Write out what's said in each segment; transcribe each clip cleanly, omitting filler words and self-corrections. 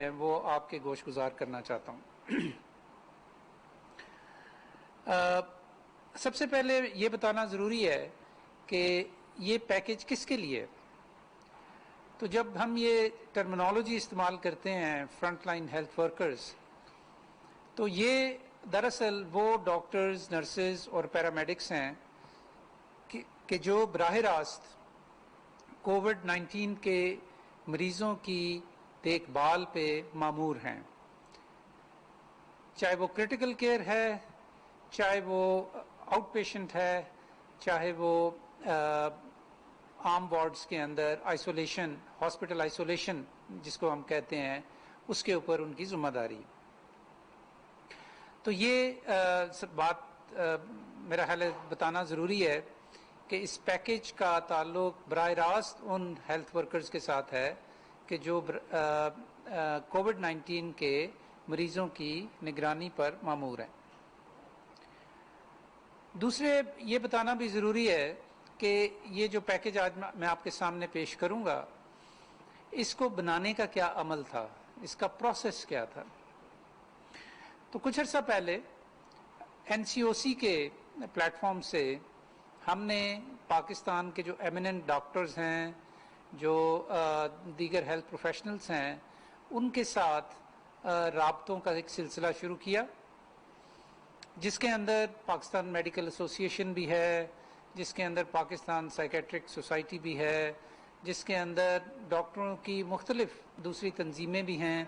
وہ آپ کے گوش گزار کرنا چاہتا ہوں۔ سب سے پہلے یہ بتانا ضروری ہے کہ یہ پیکج کس کے لیے؟ تو جب ہم یہ ٹرمنالوجی استعمال کرتے ہیں فرنٹ لائن ہیلتھ ورکرز، تو یہ دراصل وہ ڈاکٹرز، نرسز اور پیرامیڈکس ہیں کہ جو براہ راست کووڈ-19 کے مریضوں کی دیکھ بھال پہ مامور ہیں، چاہے وہ کرٹیکل کیئر ہے، چاہے وہ آؤٹ پیشنٹ ہے، چاہے وہ عام وارڈز کے اندر آئسولیشن، ہاسپٹل آئسولیشن جس کو ہم کہتے ہیں، اس کے اوپر ان کی ذمہ داری۔ تو یہ بات میرا خیال ہے بتانا ضروری ہے کہ اس پیکج کا تعلق براہ راست ان ہیلتھ ورکرز کے ساتھ ہے کہ جو کووڈ-19 کے مریضوں کی نگرانی پر مامور ہیں۔ دوسرے یہ بتانا بھی ضروری ہے کہ یہ جو پیکج آج میں آپ کے سامنے پیش کروں گا، اس کو بنانے کا کیا عمل تھا، اس کا پروسیس کیا تھا۔ تو کچھ عرصہ پہلے این سی او سی کے پلیٹ فارم سے ہم نے پاکستان کے جو ایمیننٹ ڈاکٹرز ہیں، جو دیگر ہیلتھ پروفیشنلز ہیں، ان کے ساتھ رابطوں کا ایک سلسلہ شروع کیا، جس کے اندر پاکستان میڈیکل ایسوسی ایشن بھی ہے، جس کے اندر پاکستان سائیکیٹرک سوسائٹی بھی ہے، جس کے اندر ڈاکٹروں کی مختلف دوسری تنظیمیں بھی ہیں،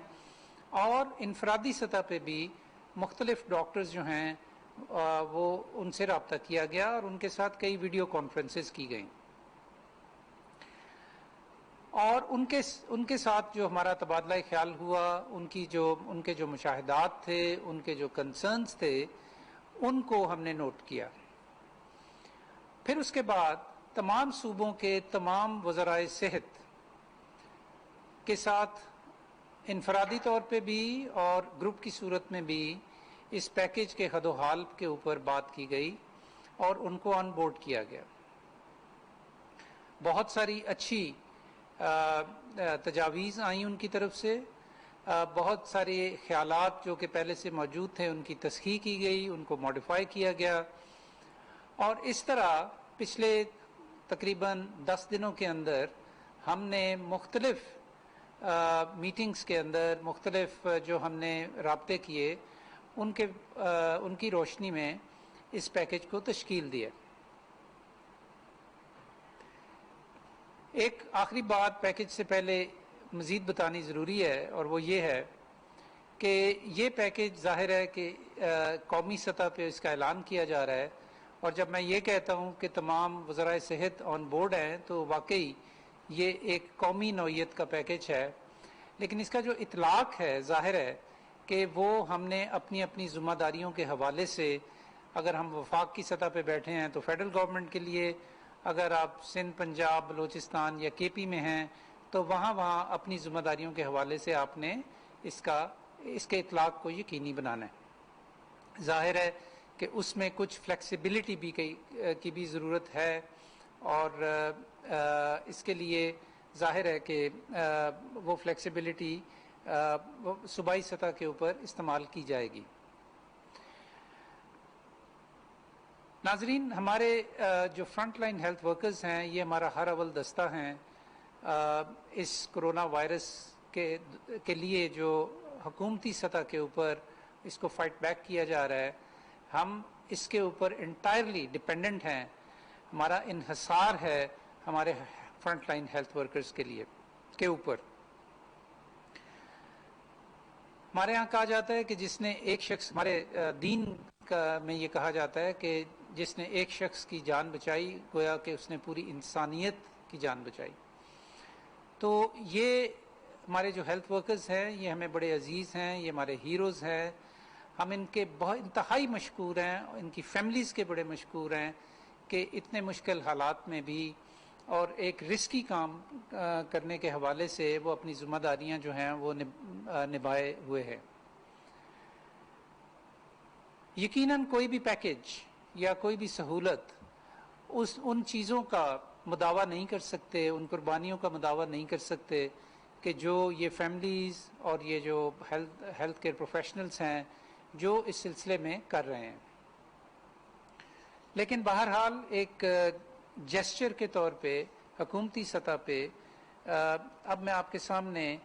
اور انفرادی سطح پہ بھی مختلف ڈاکٹرز جو ہیں وہ ان سے رابطہ کیا گیا اور ان کے ساتھ کئی ویڈیو کانفرنسز کی گئیں، اور ان کے ساتھ جو ہمارا تبادلہ خیال ہوا، ان کے جو مشاہدات تھے، ان کے جو کنسرنز تھے، ان کو ہم نے نوٹ کیا۔ پھر اس کے بعد تمام صوبوں کے تمام وزرائے صحت کے ساتھ انفرادی طور پہ بھی اور گروپ کی صورت میں بھی اس پیکج کے حد و حال کے اوپر بات کی گئی اور ان کو آن بورڈ کیا گیا۔ بہت ساری اچھی تجاویز آئیں ان کی طرف سے، بہت سارے خیالات جو کہ پہلے سے موجود تھے ان کی تصحیح کی گئی، ان کو ماڈیفائی کیا گیا، اور اس طرح پچھلے تقریباً 10 دنوں کے اندر ہم نے مختلف میٹنگز کے اندر مختلف جو ہم نے رابطے کیے ان کی روشنی میں اس پیکج کو تشکیل دیا۔ ایک آخری بات پیکج سے پہلے مزید بتانی ضروری ہے، اور وہ یہ ہے کہ یہ پیکج ظاہر ہے کہ قومی سطح پہ اس کا اعلان کیا جا رہا ہے، اور جب میں یہ کہتا ہوں کہ تمام وزرائے صحت آن بورڈ ہیں تو واقعی یہ ایک قومی نوعیت کا پیکج ہے، لیکن اس کا جو اطلاق ہے ظاہر ہے کہ وہ ہم نے اپنی اپنی ذمہ داریوں کے حوالے سے، اگر ہم وفاق کی سطح پہ بیٹھے ہیں تو فیڈرل گورنمنٹ کے لیے، اگر آپ سندھ، پنجاب، بلوچستان یا کے پی میں ہیں تو وہاں اپنی ذمہ داریوں کے حوالے سے آپ نے اس کے اطلاق کو یقینی بنانا ہے۔ ظاہر ہے کہ اس میں کچھ فلیکسیبلٹی کی بھی ضرورت ہے، اور اس کے لیے ظاہر ہے کہ وہ فلیکسیبلٹی صوبائی سطح کے اوپر استعمال کی جائے گی۔ ناظرین، ہمارے جو فرنٹ لائن ہیلتھ ورکرز ہیں، یہ ہمارا ہر اول دستہ ہیں اس کرونا وائرس کے لیے جو حکومتی سطح کے اوپر اس کو فائٹ بیک کیا جا رہا ہے۔ ہم اس کے اوپر انٹائرلی ڈپینڈنٹ ہیں، ہمارا انحصار ہے ہمارے فرنٹ لائن ہیلتھ ورکرز کے اوپر۔ ہمارے ہاں کہا جاتا ہے کہ جس نے ایک شخص، ہمارے دین میں یہ کہا جاتا ہے کہ جس نے ایک شخص کی جان بچائی گویا کہ اس نے پوری انسانیت کی جان بچائی۔ تو یہ ہمارے جو ہیلتھ ورکرز ہیں یہ ہمیں بڑے عزیز ہیں، یہ ہمارے ہیروز ہیں، ہم ان کے بہت انتہائی مشکور ہیں، ان کی فیملیز کے بڑے مشکور ہیں کہ اتنے مشکل حالات میں بھی اور ایک رسکی کام کرنے کے حوالے سے وہ اپنی ذمہ داریاں جو ہیں وہ نبھائے ہوئے ہیں۔ یقیناً کوئی بھی پیکج یا کوئی بھی سہولت ان چیزوں کا مداوع نہیں کر سکتے، ان قربانیوں کا مداوع نہیں کر سکتے کہ جو یہ فیملیز اور یہ جو ہیلتھ کیئر پروفیشنلز ہیں جو اس سلسلے میں کر رہے ہیں. لیکن بہرحال ایک جیسچر کے طور پہ حکومتی سطح پہ اب میں آپ کے سامنے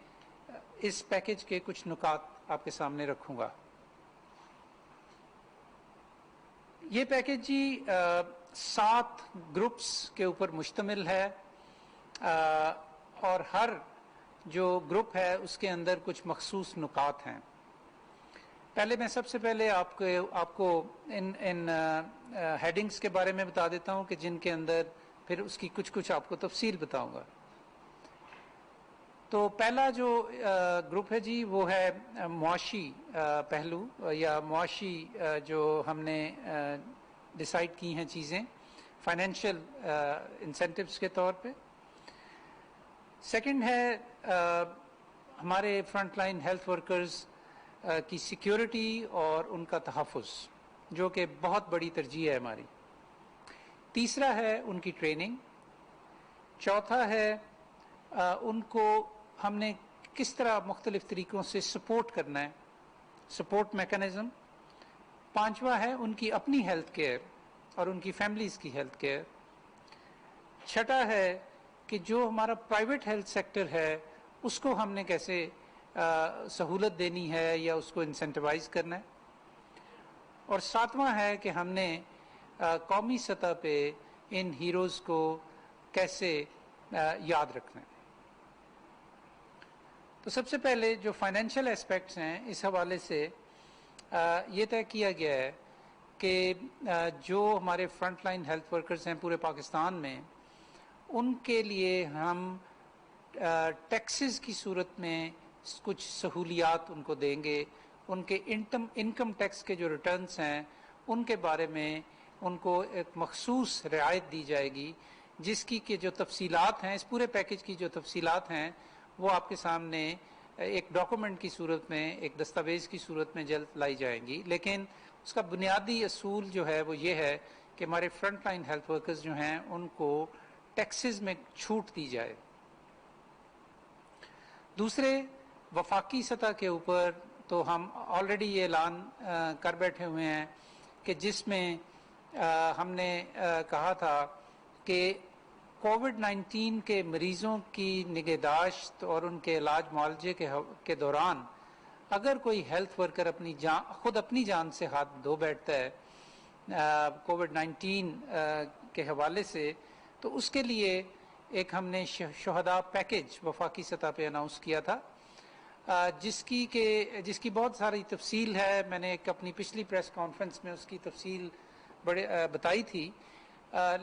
اس پیکج کے کچھ نکات آپ کے سامنے رکھوں گا. یہ پیکج جی 7 گروپس کے اوپر مشتمل ہے اور ہر جو گروپ ہے اس کے اندر کچھ مخصوص نکات ہیں. پہلے میں سب سے پہلے آپ کو ان ہیڈنگز کے بارے میں بتا دیتا ہوں کہ جن کے اندر پھر اس کی کچھ آپ کو تفصیل بتاؤں گا. تو پہلا جو گروپ ہے جی وہ ہے معاشی پہلو یا معاشی جو ہم نے ڈیسائیڈ کی ہیں چیزیں فائنینشیل انسینٹیوز کے طور پہ. سیکنڈ ہے ہمارے فرنٹ لائن ہیلتھ ورکرز کی سیکیورٹی اور ان کا تحفظ جو کہ بہت بڑی ترجیح ہے ہماری. تیسرا ہے ان کی ٹریننگ. چوتھا ہے ان کو ہم نے کس طرح مختلف طریقوں سے سپورٹ کرنا ہے, سپورٹ میکانزم. پانچواں ہے ان کی اپنی ہیلتھ کیئر اور ان کی فیملیز کی ہیلتھ کیئر. چھٹا ہے کہ جو ہمارا پرائیویٹ ہیلتھ سیکٹر ہے اس کو ہم نے کیسے سہولت دینی ہے یا اس کو انسینٹیوائز کرنا ہے. اور ساتواں ہے کہ ہم نے قومی سطح پہ ان ہیروز کو کیسے یاد رکھنا ہے. تو سب سے پہلے جو فائنینشیل اسپیکٹس ہیں اس حوالے سے یہ طے کیا گیا ہے کہ جو ہمارے فرنٹ لائن ہیلتھ ورکرز ہیں پورے پاکستان میں ان کے لیے ہم ٹیکسز کی صورت میں کچھ سہولیات ان کو دیں گے. ان کے انکم ٹیکس کے جو ریٹرنز ہیں ان کے بارے میں ان کو ایک مخصوص رعایت دی جائے گی جس کی کہ جو تفصیلات ہیں اس پورے پیکج کی جو تفصیلات ہیں وہ آپ کے سامنے ایک ڈاکومنٹ کی صورت میں ایک دستاویز کی صورت میں جلد لائی جائیں گی. لیکن اس کا بنیادی اصول جو ہے وہ یہ ہے کہ ہمارے فرنٹ لائن ہیلتھ ورکرز جو ہیں ان کو ٹیکسز میں چھوٹ دی جائے. دوسرے وفاقی سطح کے اوپر تو ہم آلریڈی یہ اعلان کر بیٹھے ہوئے ہیں کہ جس میں ہم نے کہا تھا کہ کووڈ-19 کے مریضوں کی نگہداشت اور ان کے علاج معالجے کے دوران اگر کوئی ہیلتھ ورکر خود اپنی جان سے ہاتھ دھو بیٹھتا ہے کووڈ-19 کے حوالے سے تو اس کے لیے ایک ہم نے شہداء پیکج وفاقی سطح پہ اناؤنس کیا تھا جس کی بہت ساری تفصیل ہے. میں نے ایک اپنی پچھلی پریس کانفرنس میں اس کی تفصیل بتائی تھی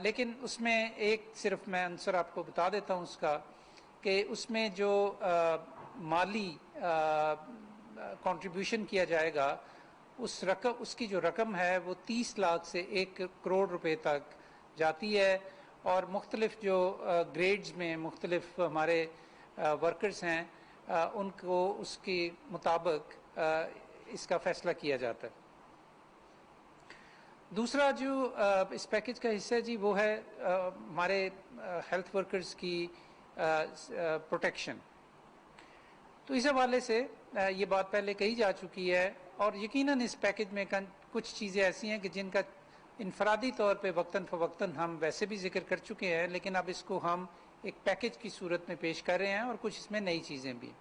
لیکن اس میں ایک صرف میں عنصر آپ کو بتا دیتا ہوں اس کا کہ اس میں جو مالی کنٹریبیوشن کیا جائے گا اس کی جو رقم ہے وہ 30 لاکھ سے 1 کروڑ روپے تک جاتی ہے اور مختلف جو گریڈز میں مختلف ہمارے ورکرز ہیں ان کو اس کے مطابق اس کا فیصلہ کیا جاتا ہے. دوسرا جو اس پیکج کا حصہ ہے جی وہ ہے ہمارے ہیلتھ ورکرز کی پروٹیکشن. تو اس حوالے سے یہ بات پہلے کہی جا چکی ہے اور یقیناً اس پیکج میں کچھ چیزیں ایسی ہیں کہ جن کا انفرادی طور پہ وقتاً فوقتاً ہم ویسے بھی ذکر کر چکے ہیں لیکن اب اس کو ہم ایک پیکج کی صورت میں پیش کر رہے ہیں اور کچھ اس میں نئی چیزیں بھی.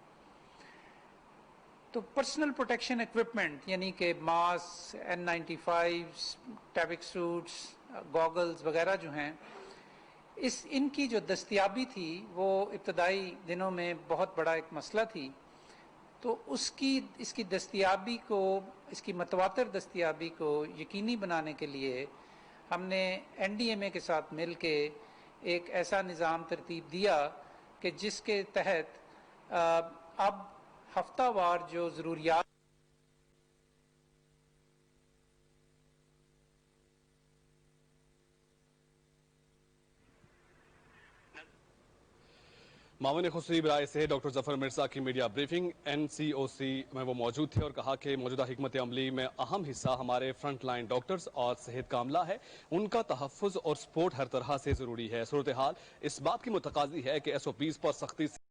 تو پرسنل پروٹیکشن ایکوپمنٹ یعنی کہ ماسک N95 ٹیبک سوٹس گوگلز وغیرہ جو ہیں ان کی جو دستیابی تھی وہ ابتدائی دنوں میں بہت بڑا ایک مسئلہ تھی. تو اس کی دستیابی کو اس کی متواتر دستیابی کو یقینی بنانے کے لیے ہم نے NDMA کے ساتھ مل کے ایک ایسا نظام ترتیب دیا کہ جس کے تحت اب ہفتہ وار جو ضروریات معاون خصوصی برائے صحت ڈاکٹر ظفر مرزا کی میڈیا بریفنگ NCOC میں وہ موجود تھے اور کہا کہ موجودہ حکمت عملی میں اہم حصہ ہمارے فرنٹ لائن ڈاکٹرز اور صحت کا عملہ ہے. ان کا تحفظ اور سپورٹ ہر طرح سے ضروری ہے. صورتحال اس بات کی متقاضی ہے کہ SOPs پر سختی سے